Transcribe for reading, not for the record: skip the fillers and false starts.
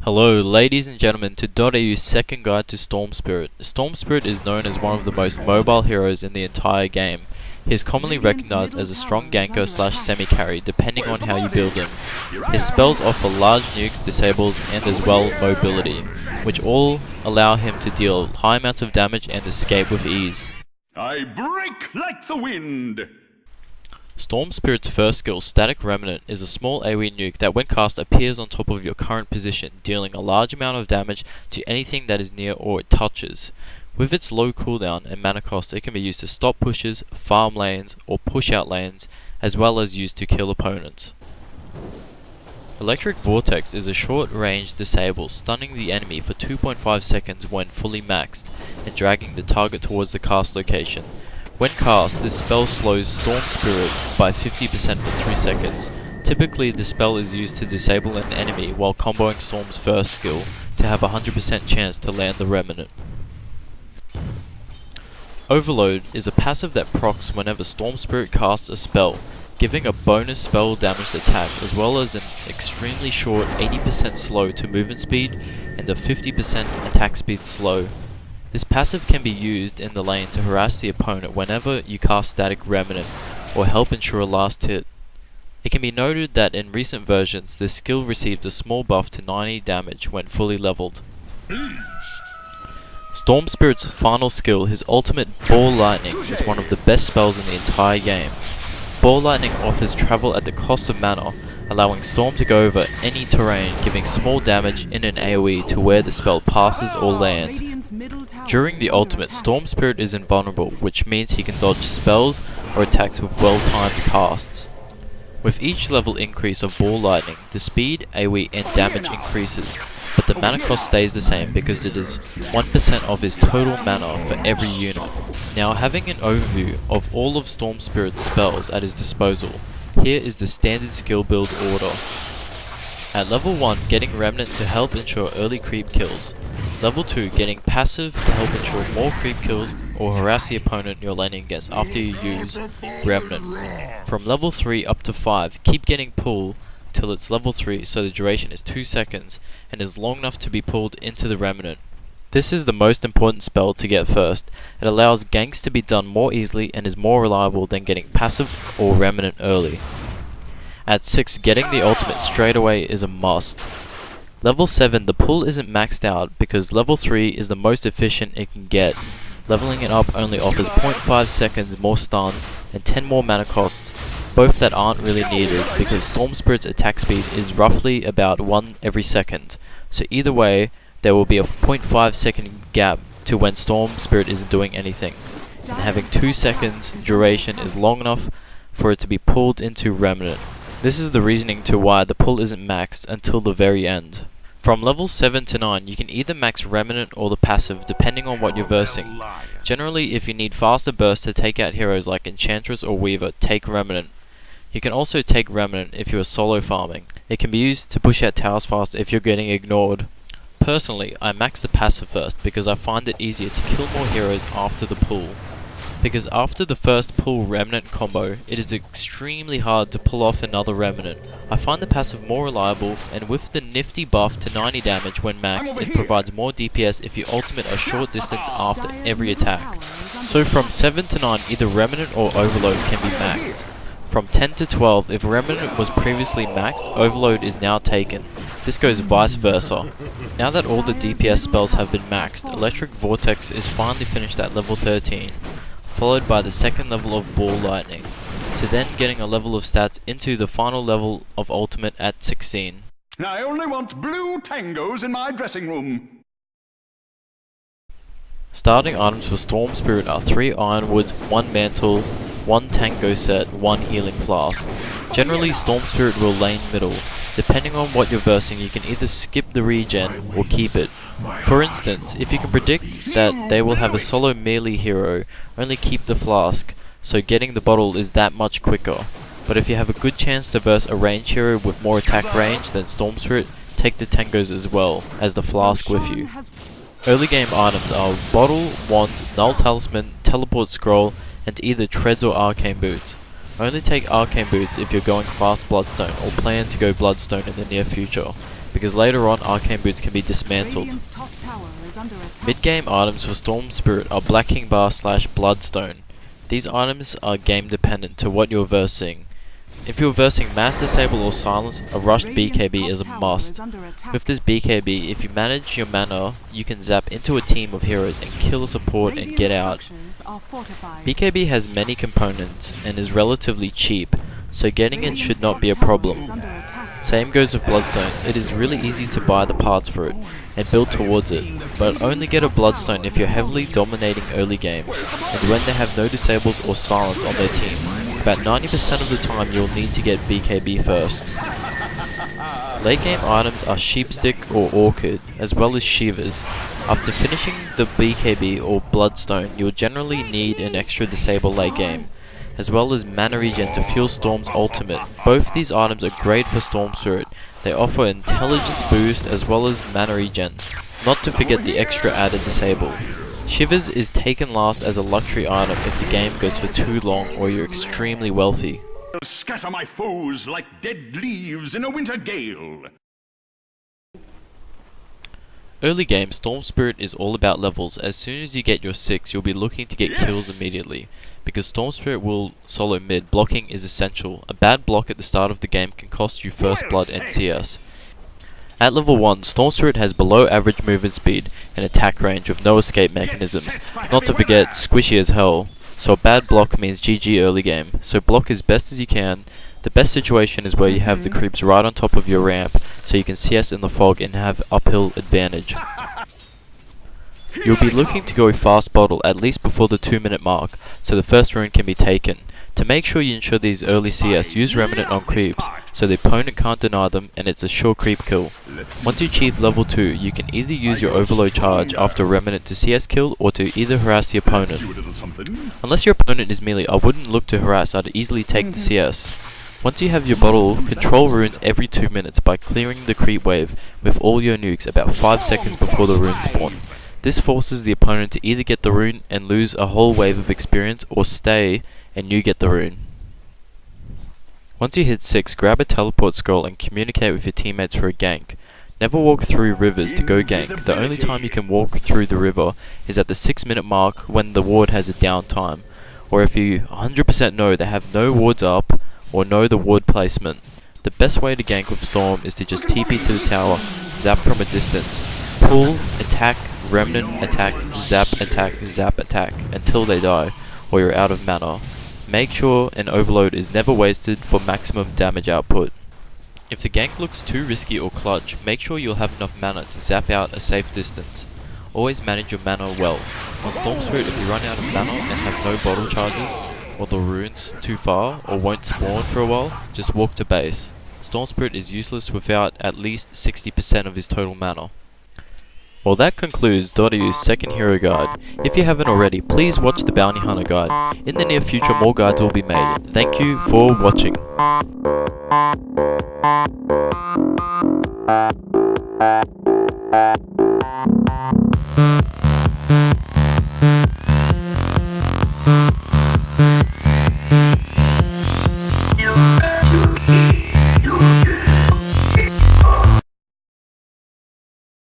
Hello ladies and gentlemen to DotAU's second guide to Storm Spirit. Storm Spirit is known as one of the most mobile heroes in the entire game. He is commonly recognized as a strong ganker slash semi-carry depending on how you build him. His spells offer large nukes, disables and as well mobility, which all allow him to deal high amounts of damage and escape with ease. I break like the wind! Storm Spirit's first skill, Static Remanent, is a small AoE nuke that when cast appears on top of your current position, dealing a large amount of damage to anything that is near or it touches. With its low cooldown and mana cost, it can be used to stop pushes, farm lanes, or push out lanes, as well as used to kill opponents. Electric Vortex is a short-range disable, stunning the enemy for 2.5 seconds when fully maxed, and dragging the target towards the cast location. When cast, this spell slows Storm Spirit by 50% for 3 seconds. Typically, the spell is used to disable an enemy while comboing Storm's first skill to have a 100% chance to land the Remanent. Overload is a passive that procs whenever Storm Spirit casts a spell, giving a bonus spell damaged attack as well as an extremely short 80% slow to movement speed and a 50% attack speed slow. This passive can be used in the lane to harass the opponent whenever you cast Static Remanent or help ensure a last hit. It can be noted that in recent versions this skill received a small buff to 90 damage when fully leveled. Storm Spirit's final skill, his ultimate Ball Lightning, is one of the best spells in the entire game. Ball Lightning offers travel at the cost of mana, allowing Storm to go over any terrain, giving small damage in an AoE to where the spell passes or lands. During the ultimate, Storm Spirit is invulnerable, which means he can dodge spells or attacks with well-timed casts. With each level increase of Ball Lightning, the speed, AoE and damage increases, but the mana cost stays the same because it is 1% of his total mana for every unit. Now, having an overview of all of Storm Spirit's spells at his disposal, here is the standard skill build order. At level 1, getting Remanent to help ensure early creep kills. Level 2, getting passive to help ensure more creep kills or harass the opponent you're laning against after you use Remanent. From level 3 up to 5, keep getting pull till it's level 3 so the duration is 2 seconds and is long enough to be pulled into the Remanent. This is the most important spell to get first. It allows ganks to be done more easily and is more reliable than getting passive or Remanent early. At 6, getting the ultimate straight away is a must. Level 7, the pull isn't maxed out because level 3 is the most efficient it can get. Leveling it up only offers 0.5 seconds more stun and 10 more mana costs, both that aren't really needed because Storm Spirit's attack speed is roughly about 1 every second. So either way, there will be a 0.5 second gap to when Storm Spirit isn't doing anything, and having 2 seconds duration is long enough for it to be pulled into Remanent. This is the reasoning to why the pull isn't maxed until the very end. From level 7 to 9, you can either max Remanent or the passive depending on what you're versing. Generally, if you need faster bursts to take out heroes like Enchantress or Weaver, take Remanent. You can also take Remanent if you are solo farming. It can be used to push out towers fast if you're getting ignored. Personally, I max the passive first because I find it easier to kill more heroes after the pull. Because after the first pull Remanent combo, it is extremely hard to pull off another Remanent. I find the passive more reliable, and with the nifty buff to 90 damage when maxed, it provides more DPS if you ultimate a short distance after every attack. So from 7 to 9, either Remanent or Overload can be maxed. From 10 to 12, if Remanent was previously maxed, Overload is now taken. This goes vice versa. Now that all the DPS spells have been maxed, Electric Vortex is finally finished at level 13, followed by the second level of Ball Lightning, to then getting a level of stats into the final level of Ultimate at 16. I only want blue tangos in my dressing room. Starting items for Storm Spirit are 3 Ironwoods, 1 Mantel, 1 Tango set, 1 Healing Flask. Generally, Storm Spirit will lane middle. Depending on what you're versing, you can either skip the regen or keep it. For instance, if you can predict that they will have a solo melee hero, only keep the flask, so getting the bottle is that much quicker. But if you have a good chance to verse a range hero with more attack range than Storm Spirit, take the Tangos as well as the flask with you. Early game items are Bottle, Wand, Null Talisman, Teleport Scroll, and either Treads or Arcane Boots. Only take Arcane Boots if you're going fast Bloodstone or plan to go Bloodstone in the near future. because later on Arcane boots can be dismantled. Radiant's top tower is under attack. Mid-game items for Storm Spirit are Black King Bar / Bloodstone. These items are game dependent to what you're versing. If you're versing Mass Disable or Silence, a rushed BKB is a must. With this BKB, if you manage your mana, you can zap into a team of heroes and kill a support and get out. BKB has many components and is relatively cheap, so getting it should not be a problem. Same goes with Bloodstone. It is really easy to buy the parts for it and build towards it, but only get a Bloodstone if you're heavily dominating early game and when they have no disables or silence on their team. About 90% of the time you'll need to get BKB first. Late game items are Sheepstick or Orchid, as well as Shivas. After finishing the BKB or Bloodstone, you'll generally need an extra disable late game, as well as mana regen to fuel Storm's ultimate. Both these items are great for Storm Spirit. They offer intelligence boost as well as mana regen, not to forget the extra added disable. Shivas is taken last as a luxury item if the game goes for too long or you're extremely wealthy. Scatter my foes like dead leaves in a winter gale. Early game, Storm Spirit is all about levels. As soon as you get your 6, you'll be looking to get kills immediately. Because Storm Spirit will solo mid, blocking is essential. A bad block at the start of the game can cost you first blood and CS. At level 1, Storm Spirit has below average movement speed and attack range with no escape mechanisms, not to forget squishy as hell, so a bad block means GG early game, so block as best as you can. The best situation is where you have the creeps right on top of your ramp, so you can CS in the fog and have uphill advantage. You'll be looking to go fast bottle at least before the 2-minute mark, so the first rune can be taken. To make sure you ensure these early CS, use Remanent on creeps, so the opponent can't deny them and it's a sure creep kill. Once you achieve level 2, you can either use your overload charge after Remanent to CS kill or to either harass the opponent. Unless your opponent is melee, I wouldn't look to harass, I'd easily take the CS. Once you have your bottle, control runes every 2 minutes by clearing the creep wave with all your nukes about 5 seconds before the runes spawn. This forces the opponent to either get the rune and lose a whole wave of experience or stay and you get the rune. Once you hit 6, grab a teleport scroll and communicate with your teammates for a gank. Never walk through rivers to go gank. The only time you can walk through the river is at the 6-minute mark when the ward has a downtime, or if you 100% know they have no wards up or know the ward placement. The best way to gank with Storm is to just TP to the tower, zap from a distance, pull, attack, Remanent, attack, zap attack until they die or you're out of mana. Make sure an overload is never wasted for maximum damage output. If the gank looks too risky or clutch, make sure you'll have enough mana to zap out a safe distance. Always manage your mana well. On Storm Spirit, if you run out of mana and have no bottle charges, or the rune's too far, or won't spawn for a while, just walk to base. Storm Spirit is useless without at least 60% of his total mana. Well, that concludes DotAU's second hero guide. If you haven't already, please watch the Bounty Hunter guide. In the near future, more guides will be made. Thank you for watching.